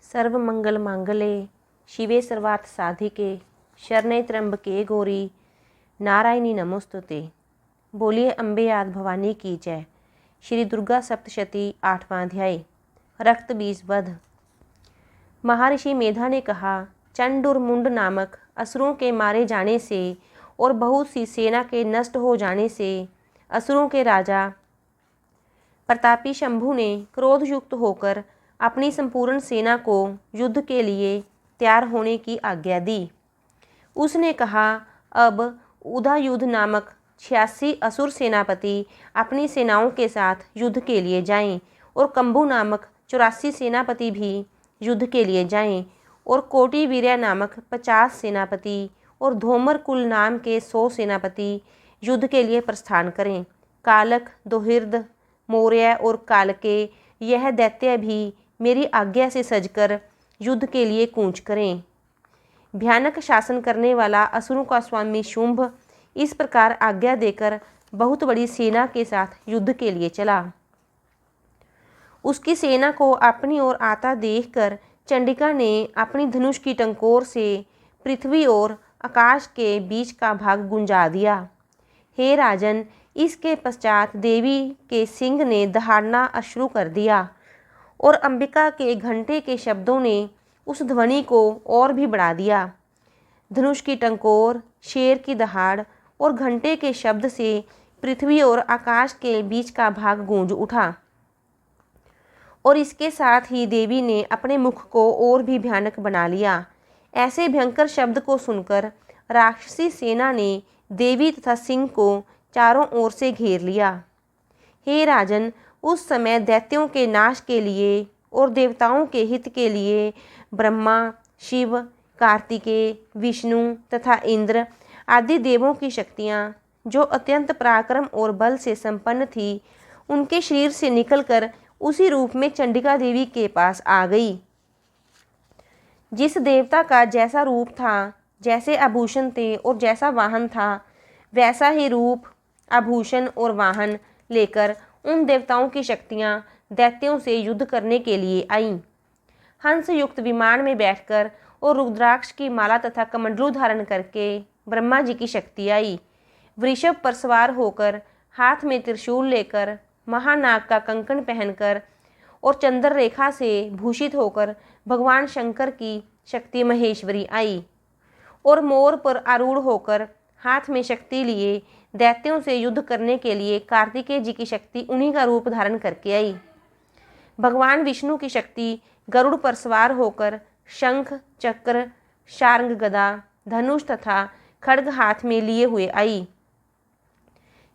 सर्वमंगल मांगल्ये शिवे सर्वार्थ साधिके शरणे त्र्यंबके गौरी नारायणी नमोस्तुते। बोलिए अम्बे आदि भवानी की जय। श्री दुर्गा सप्तशती 8वां अध्याय। रक्त बीज वध। महर्षि मेधा ने कहा, चंड और मुंड नामक असुरों के मारे जाने से और बहुत सी सेना के नष्ट हो जाने से असुरों के राजा प्रतापी शंभु ने क्रोधयुक्त होकर अपनी संपूर्ण सेना को युद्ध के लिए तैयार होने की आज्ञा दी। उसने कहा, अब उदायुध नामक 86 असुर सेनापति अपनी सेनाओं के साथ युद्ध के लिए जाएं और कंबु नामक 84 सेनापति भी युद्ध के लिए जाएं और कोटि वीर्या नामक 50 सेनापति और धूमर कुल नाम के 100 सेनापति युद्ध के लिए प्रस्थान करें। कालक, दोहिर्द, मौर्य और कालके यह दैत्य भी मेरी आज्ञा से सजकर युद्ध के लिए कूच करें। भयानक शासन करने वाला असुरों का स्वामी शुंभ इस प्रकार आज्ञा देकर बहुत बड़ी सेना के साथ युद्ध के लिए चला। उसकी सेना को अपनी ओर आता देखकर चंडिका ने अपनी धनुष की टंकोर से पृथ्वी और आकाश के बीच का भाग गुंजा दिया। हे राजन, इसके पश्चात देवी के सिंह ने दहाड़ना शुरू कर दिया और अंबिका के घंटे के शब्दों ने उस ध्वनि को और भी बढ़ा दिया। धनुष की टंकोर, शेर की दहाड़ और घंटे के शब्द से पृथ्वी और आकाश के बीच का भाग गूंज उठा और इसके साथ ही देवी ने अपने मुख को और भी भयानक बना लिया। ऐसे भयंकर शब्द को सुनकर राक्षसी सेना ने देवी तथा सिंह को चारों ओर से घेर लिया। हे राजन, उस समय दैत्यों के नाश के लिए और देवताओं के हित के लिए ब्रह्मा, शिव, कार्तिकेय, विष्णु तथा इंद्र आदि देवों की शक्तियाँ, जो अत्यंत पराक्रम और बल से संपन्न थी, उनके शरीर से निकलकर उसी रूप में चंडिका देवी के पास आ गई। जिस देवता का जैसा रूप था, जैसे आभूषण थे और जैसा वाहन था, वैसा ही रूप, आभूषण और वाहन लेकर उन देवताओं की शक्तियाँ दैत्यों से युद्ध करने के लिए आईं। हंस युक्त विमान में बैठकर और रुद्राक्ष की माला तथा कमंडलू धारण करके ब्रह्मा जी की शक्ति आई। वृषभ पर सवार होकर, हाथ में त्रिशूल लेकर, महानाग का कंकण पहनकर और चंद्र रेखा से भूषित होकर भगवान शंकर की शक्ति महेश्वरी आई और मोर पर आरूढ़ होकर हाथ में शक्ति लिए दैत्यों से युद्ध करने के लिए कार्तिकेय जी की शक्ति उन्हीं का रूप धारण करके आई। भगवान विष्णु की शक्ति गरुड़ पर सवार होकर शंख, चक्र, शार्ंग गदा, धनुष तथा खड्ग हाथ में लिए हुए आई।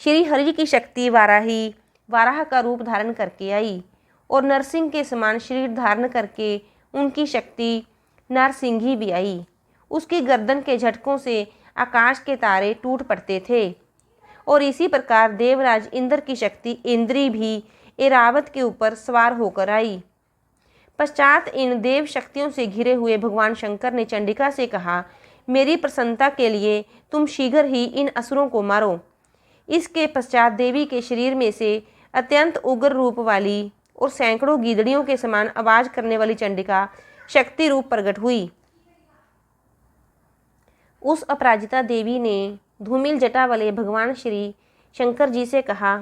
श्री हरि की शक्ति वाराही वाराह का रूप धारण करके आई और नरसिंह के समान शरीर धारण करके उनकी शक्ति नरसिंही भी आई। उसकी गर्दन के झटकों से आकाश के तारे टूट पड़ते थे और इसी प्रकार देवराज इंद्र की शक्ति इंद्री भी ऐरावत के ऊपर सवार होकर आई। पश्चात इन देव शक्तियों से घिरे हुए भगवान शंकर ने चंडिका से कहा, मेरी प्रसन्नता के लिए तुम शीघ्र ही इन असुरों को मारो। इसके पश्चात देवी के शरीर में से अत्यंत उग्र रूप वाली और सैकड़ों गीदड़ियों के समान आवाज करने वाली चंडिका शक्ति रूप प्रकट हुई। उस अपराजिता देवी ने धूमिल जटा वाले भगवान श्री शंकर जी से कहा,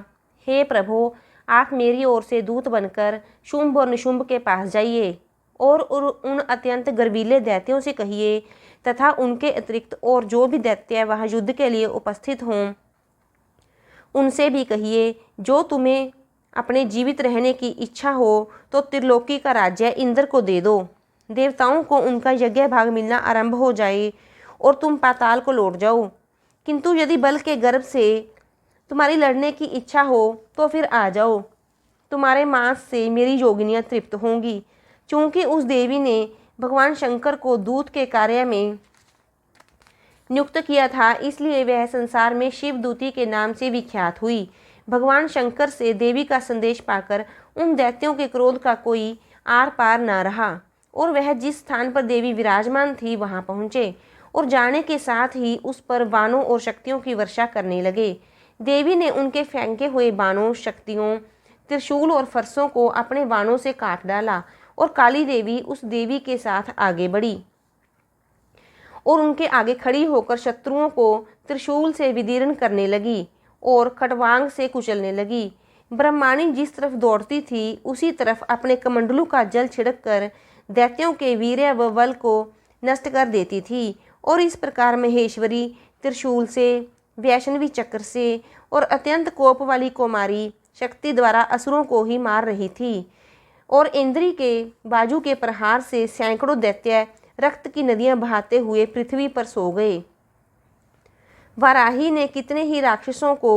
हे प्रभु, आप मेरी ओर से दूत बनकर शुंभ और निशुंभ के पास जाइए और उन अत्यंत गर्वीले दैत्यों से कहिए तथा उनके अतिरिक्त और जो भी दैत्य वहाँ युद्ध के लिए उपस्थित हों, उनसे भी कहिए, जो तुम्हें अपने जीवित रहने की इच्छा हो तो त्रिलोकी का राज्य इंद्र को दे दो। देवताओं को उनका यज्ञ भाग मिलना आरंभ हो जाए और तुम पाताल को लौट जाओ। किंतु यदि बल के गर्भ से तुम्हारी लड़ने की इच्छा हो तो फिर आ जाओ। तुम्हारे मांस से मेरी योगिनियाँ तृप्त होंगी। चूँकि उस देवी ने भगवान शंकर को दूत के कार्य में नियुक्त किया था, इसलिए वह संसार में शिवदूती के नाम से विख्यात हुई। भगवान शंकर से देवी का संदेश पाकर उन दैत्यों के क्रोध का कोई आर पार न रहा और वह जिस स्थान पर देवी विराजमान थी वहां पहुँचे और जाने के साथ ही उस पर बाणों और शक्तियों की वर्षा करने लगे। देवी ने उनके फेंके हुए बाणों, शक्तियों, त्रिशूल और फरसों को अपने बाणों से काट डाला और काली देवी उस देवी के साथ आगे बढ़ी और उनके आगे खड़ी होकर शत्रुओं को त्रिशूल से विदीर्ण करने लगी और खटवांग से कुचलने लगी। ब्रह्माणी जिस तरफ दौड़ती थी उसी तरफ अपने कमंडलू का जल छिड़क कर दैत्यों के वीर्य व बल को नष्ट कर देती थी और इस प्रकार महेश्वरी त्रिशूल से, वैष्णवी चक्र से और अत्यंत कोप वाली कुमारी शक्ति द्वारा असुरों को ही मार रही थी और इंद्री के बाजू के प्रहार से सैकड़ों दैत्य रक्त की नदियां बहाते हुए पृथ्वी पर सो गए। वाराही ने कितने ही राक्षसों को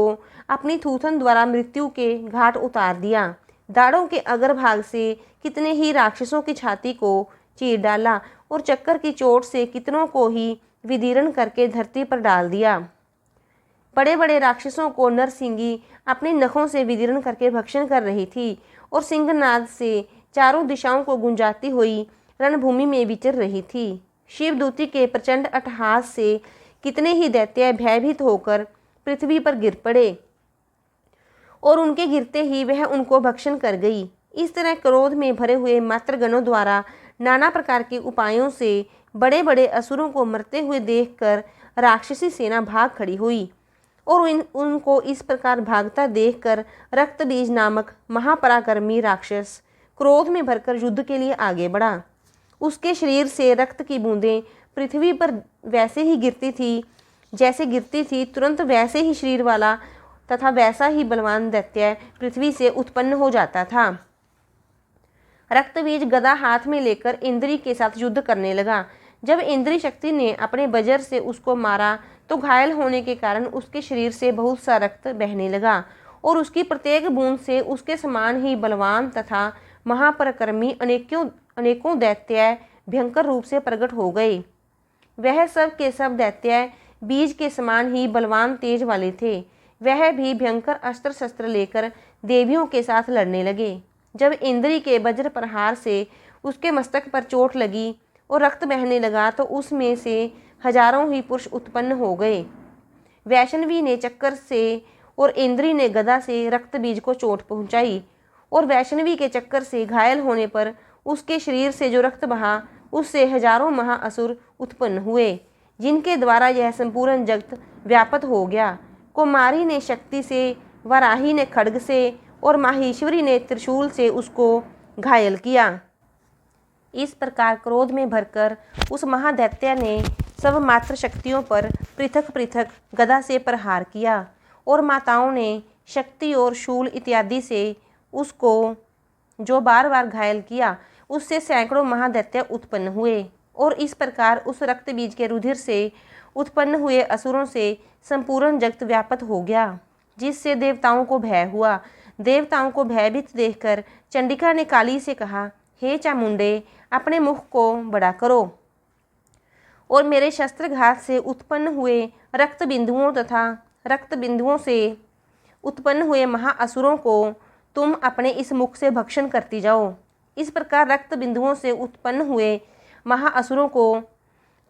अपनी थूथन द्वारा मृत्यु के घाट उतार दिया। दाढ़ों के अग्रभाग से कितने ही राक्षसों की छाती को चीर डाला और चक्कर की चोट से कितनों को ही विदीर्ण करके धरती पर डाल दिया। बड़े बड़े राक्षसों को नरसिंगी अपने नखों से विदीर्ण करके भक्षण कर रही थी और सिंहनाद से चारों दिशाओं को गुंजाती हुई रणभूमि में विचर रही थी। शिवदूती के प्रचंड अट्टहास से कितने ही दैत्य भयभीत होकर पृथ्वी पर गिर पड़े और उनके गिरते ही वह उनको भक्षण कर गई। इस तरह क्रोध में भरे हुए मातृगणों द्वारा नाना प्रकार के उपायों से बड़े बड़े असुरों को मरते हुए देखकर राक्षसी सेना भाग खड़ी हुई और उनको इस प्रकार भागता देखकर रक्तबीज नामक महापराक्रमी राक्षस क्रोध में भरकर युद्ध के लिए आगे बढ़ा। उसके शरीर से रक्त की बूंदें पृथ्वी पर वैसे ही गिरती थी जैसे गिरती थी। तुरंत वैसे ही शरीर वाला तथा वैसा ही बलवान दैत्य पृथ्वी से उत्पन्न हो जाता था। रक्तबीज गदा हाथ में लेकर इंद्री के साथ युद्ध करने लगा। जब इंद्री शक्ति ने अपने वज्र से उसको मारा तो घायल होने के कारण उसके शरीर से बहुत सा रक्त बहने लगा और उसकी प्रत्येक बूंद से उसके समान ही बलवान तथा महापराक्रमी अनेकों दैत्य भयंकर रूप से प्रकट हो गए। वह सब के सब दैत्य बीज के समान ही बलवान तेज वाले थे। वह भी भयंकर अस्त्र शस्त्र लेकर देवियों के साथ लड़ने लगे। जब इंद्री के वज्र प्रहार से उसके मस्तक पर चोट लगी और रक्त बहने लगा तो उसमें से हजारों ही पुरुष उत्पन्न हो गए। वैष्णवी ने चक्कर से और इंद्री ने गदा से रक्तबीज को चोट पहुंचाई और वैष्णवी के चक्कर से घायल होने पर उसके शरीर से जो रक्त बहा उससे हजारों महाअसुर उत्पन्न हुए जिनके द्वारा यह संपूर्ण जगत व्याप्त हो गया। कुमारी ने शक्ति से, वराही ने खड्ग से और माहेश्वरी ने त्रिशूल से उसको घायल किया। इस प्रकार क्रोध में भरकर उस महादैत्य ने सब मात्र शक्तियों पर पृथक पृथक गदा से प्रहार किया और माताओं ने शक्ति और शूल इत्यादि से उसको जो बार बार घायल किया उससे सैकड़ों महादैत्य उत्पन्न हुए और इस प्रकार उस रक्तबीज के रुधिर से उत्पन्न हुए असुरों से संपूर्ण जगत व्याप्त हो गया जिससे देवताओं को भय हुआ। देवताओं को भयभीत देखकर चंडिका ने काली से कहा, हे चामुंडे, अपने मुख को बड़ा करो और मेरे शस्त्रघात से उत्पन्न हुए रक्त बिंदुओं तथा रक्त बिंदुओं से उत्पन्न हुए महाअसुरों को तुम अपने इस मुख से भक्षण करती जाओ। इस प्रकार रक्त बिंदुओं से उत्पन्न हुए महाअसुरों को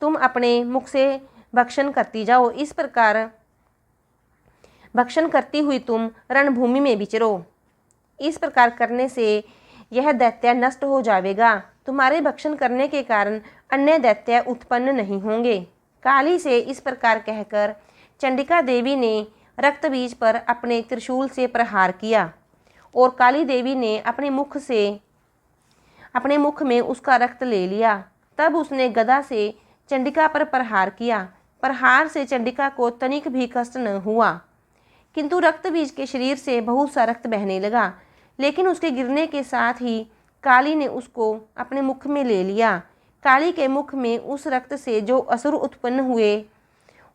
तुम अपने मुख से भक्षण करती जाओ। इस प्रकार भक्षण करती हुई तुम रणभूमि में विचरो। इस प्रकार करने से यह दैत्य नष्ट हो जाएगा। तुम्हारे भक्षण करने के कारण अन्य दैत्य उत्पन्न नहीं होंगे। काली से इस प्रकार कहकर चंडिका देवी ने रक्तबीज पर अपने त्रिशूल से प्रहार किया और काली देवी ने अपने मुख में उसका रक्त ले लिया। तब उसने गदा से चंडिका पर प्रहार किया। प्रहार से चंडिका को तनिक भी कष्ट न हुआ, किंतु रक्तबीज के शरीर से बहुत सा रक्त बहने लगा। लेकिन उसके गिरने के साथ ही काली ने उसको अपने मुख में ले लिया। काली के मुख में उस रक्त से जो असुर उत्पन्न हुए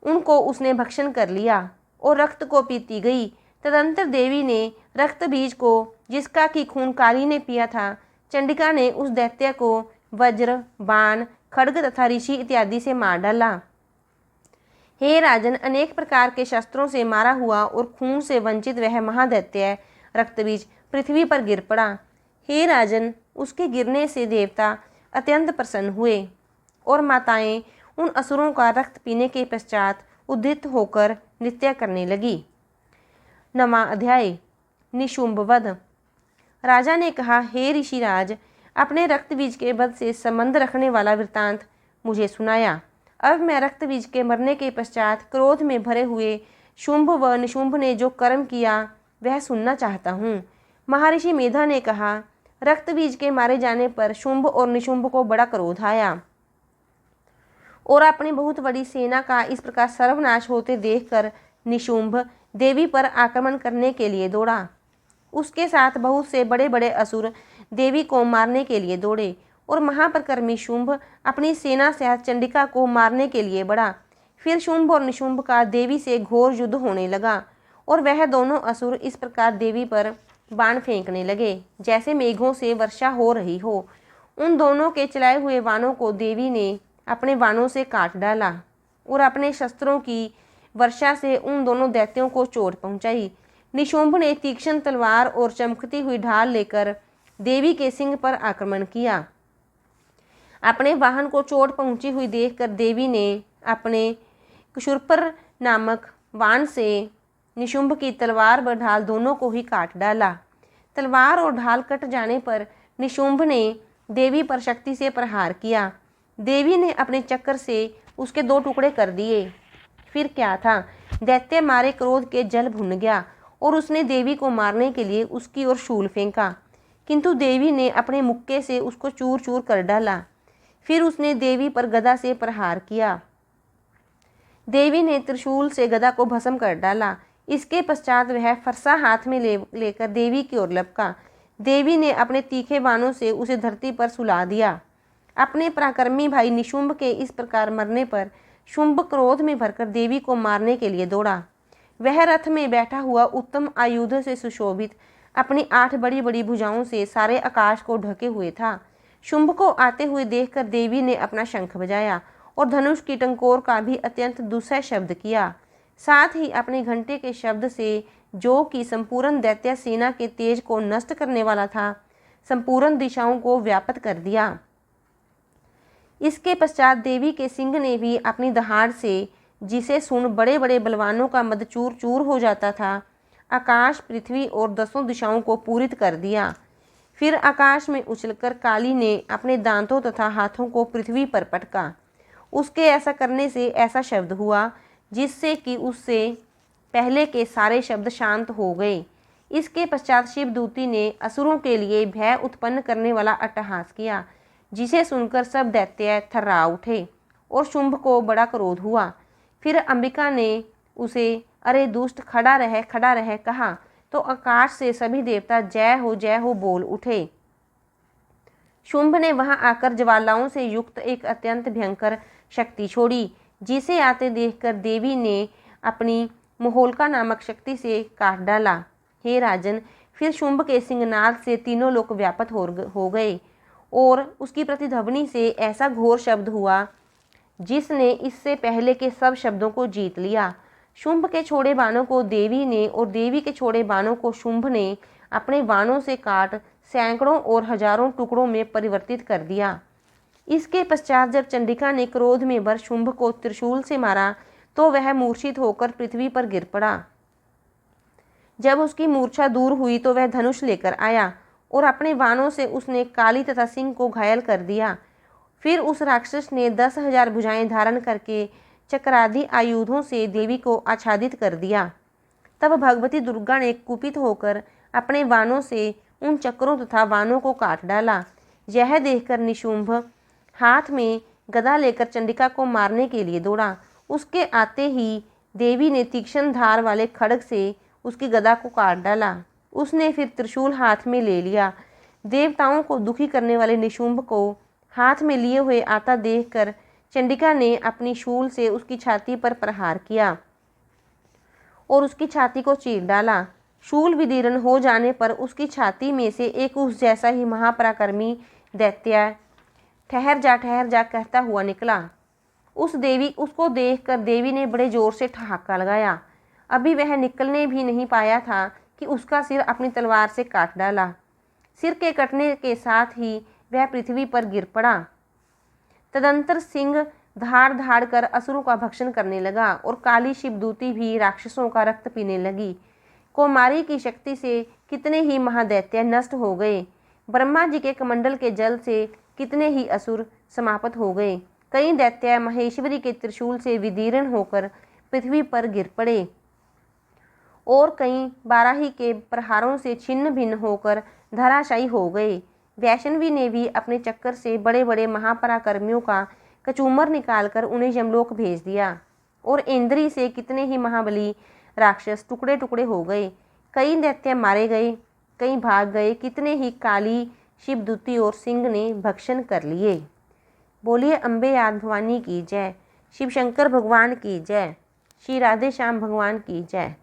उनको उसने भक्षण कर लिया और रक्त को पीती गई। तदंतर देवी ने रक्तबीज को, जिसका कि खून काली ने पिया था, चंडिका ने उस दैत्य को वज्र, बाण, खड्ग तथा ऋषि इत्यादि से मार डाला। हे राजन, अनेक प्रकार के शस्त्रों से मारा हुआ और खून से वंचित वह महादैत्य रक्तबीज पृथ्वी पर गिर पड़ा। हे राजन, उसके गिरने से देवता अत्यंत प्रसन्न हुए और माताएं उन असुरों का रक्त पीने के पश्चात उद्धित होकर नृत्य करने लगी। 9वां अध्याय निशुंभ वध। राजा ने कहा, हे ऋषिराज, अपने रक्तबीज के वध से संबंध रखने वाला वृत्तांत मुझे सुनाया। अब मैं रक्तबीज के मरने के पश्चात क्रोध में भरे हुए शुंभ व निशुंभ ने जो कर्म किया वह सुनना चाहता हूँ। महर्षि मेधा ने कहा, रक्तबीज के मारे जाने पर शुंभ और निशुंभ को बड़ा क्रोध आया और अपनी बहुत बड़ी सेना का इस प्रकार सर्वनाश होते देखकर निशुंभ देवी पर आक्रमण करने के लिए दौड़ा। उसके साथ बहुत से बड़े बड़े असुर देवी को मारने के लिए दौड़े और महापराक्रमी शुंभ अपनी सेना सहित चंडिका को मारने के लिए बढ़ा। फिर शुंभ और निशुंभ का देवी से घोर युद्ध होने लगा और वह दोनों असुर इस प्रकार देवी पर बाण फेंकने लगे जैसे मेघों से वर्षा हो रही हो। उन दोनों के चलाए हुए बाणों को देवी ने अपने बाणों से काट डाला और अपने शस्त्रों की वर्षा से उन दोनों दैत्यों को चोट पहुंचाई। निशुंभ ने तीक्ष्ण तलवार और चमकती हुई ढाल लेकर देवी के सिंह पर आक्रमण किया। अपने वाहन को चोट पहुंची हुई देखकर देवी ने अपने कुशुरपर नामक वाण से निशुंभ की तलवार व ढाल दोनों को ही काट डाला। तलवार और ढाल कट जाने पर निशुंभ ने देवी पर शक्ति से प्रहार किया। देवी ने अपने चक्कर से उसके 2 टुकड़े कर दिए। फिर क्या था, दैत्य मारे क्रोध के जल भुन गया और उसने देवी को मारने के लिए उसकी ओर शूल फेंका, किंतु देवी ने अपने मुक्के से उसको चूर चूर कर डाला। फिर उसने देवी पर गदा से प्रहार किया। देवी ने त्रिशूल से गदा को भस्म कर डाला। इसके पश्चात वह फरसा हाथ में लेकर देवी की ओर लपका। देवी ने अपने तीखे बाणों से उसे धरती पर सुला दिया। अपने पराक्रमी भाई निशुंभ के इस प्रकार मरने पर शुंभ क्रोध में भरकर देवी को मारने के लिए दौड़ा। वह रथ में बैठा हुआ उत्तम आयुधों से सुशोभित अपनी 8 बड़ी बड़ी भुजाओं से सारे आकाश को ढके हुए था। शुंभ को आते हुए देखकर देवी ने अपना शंख बजाया और धनुष की टंकोर का भी अत्यंत दुस्सह शब्द किया। साथ ही अपने घंटे के शब्द से, जो कि संपूर्ण दैत्य सेना के तेज को नष्ट करने वाला था, संपूर्ण दिशाओं को व्याप्त कर दिया। इसके पश्चात देवी के सिंह ने भी अपनी दहाड़ से, जिसे सुन बड़े बड़े बलवानों का मद चूर चूर हो जाता था, आकाश, पृथ्वी और 10 दिशाओं को पूरित कर दिया। फिर आकाश में उछलकर काली ने अपने दांतों तथा हाथों को पृथ्वी पर पटका। उसके ऐसा करने से ऐसा शब्द हुआ जिससे कि उससे पहले के सारे शब्द शांत हो गए। इसके पश्चात शिवदूती ने असुरों के लिए भय उत्पन्न करने वाला अट्टहास किया, जिसे सुनकर सब दैत्य थर्रा उठे और शुंभ को बड़ा क्रोध हुआ। फिर अंबिका ने उसे, अरे दुष्ट, खड़ा रह कहा तो आकाश से सभी देवता जय हो बोल उठे। शुंभ ने वहां आकर ज्वालाओं से युक्त एक अत्यंत भयंकर शक्ति छोड़ी, जिसे आते देखकर देवी ने अपनी मोहोलका नामक शक्ति से काट डाला। हे राजन, फिर शुंभ के सिंहनाद से तीनों लोक व्याप्त हो गए और उसकी प्रतिध्वनि से ऐसा घोर शब्द हुआ जिसने इससे पहले के सब शब्दों को जीत लिया। शुंभ के छोड़े बाणों को देवी ने और देवी के छोड़े बाणों को शुंभ ने अपने बाणों से काट सैकड़ों और हजारों टुकड़ों में परिवर्तित कर दिया। इसके पश्चात जब चंडिका ने क्रोध में भर शुंभ को त्रिशूल से मारा तो वह मूर्छित होकर पृथ्वी पर गिर पड़ा। जब उसकी मूर्छा दूर हुई तो वह धनुष लेकर आया और अपने बाणों से उसने काली तथा सिंह को घायल कर दिया। फिर उस राक्षस ने 10,000 भुजाएं धारण करके चक्रादि आयुधों से देवी को आच्छादित कर दिया। तब भगवती दुर्गा ने कुपित होकर अपने बाणों से उन चक्रों तथा बाणों को काट डाला। यह देखकर निशुंभ हाथ में गदा लेकर चंडिका को मारने के लिए दौड़ा। उसके आते ही देवी ने तीक्ष्ण धार वाले खड्ग से उसकी गदा को काट डाला। उसने फिर त्रिशूल हाथ में ले लिया। देवताओं को दुखी करने वाले निशुंभ को हाथ में लिए हुए आता देखकर चंडिका ने अपनी शूल से उसकी छाती पर प्रहार किया और उसकी छाती को चीर डाला। शूल विदीर्ण हो जाने पर उसकी छाती में से एक उस जैसा ही महापराक्रमी दैत्य ठहर जा कहता हुआ निकला। उसको देखकर देवी ने बड़े जोर से ठहाका लगाया। अभी वह निकलने भी नहीं पाया था कि उसका सिर अपनी तलवार से काट डाला। सिर के कटने के साथ ही वह पृथ्वी पर गिर पड़ा। तदंतर सिंह धाड़ धाड़ कर असुरों का भक्षण करने लगा और काली शिवदूती भी राक्षसों का रक्त पीने लगी। कौमारी की शक्ति से कितने ही महादैत्य नष्ट हो गए। ब्रह्मा जी के कमंडल के जल से कितने ही असुर समाप्त हो गए। कई दैत्य महेश्वरी के त्रिशूल से विदीर्ण होकर पृथ्वी पर गिर पड़े और कई बाराही के प्रहारों से छिन्न भिन्न होकर धराशायी हो गए। वैष्णवी ने भी अपने चक्कर से बड़े बड़े महापराक्रमियों का कचूमर निकालकर उन्हें यमलोक भेज दिया और इंद्री से कितने ही महाबली राक्षस टुकड़े टुकड़े हो गए। कई दैत्य मारे गए, कई भाग गए, कितने ही काली, शिवदूती और सिंह ने भक्षण कर लिए। बोलिए अम्बे याद भवानी की जय, शिव शंकर भगवान की जय, श्री राधे श्याम भगवान की जय।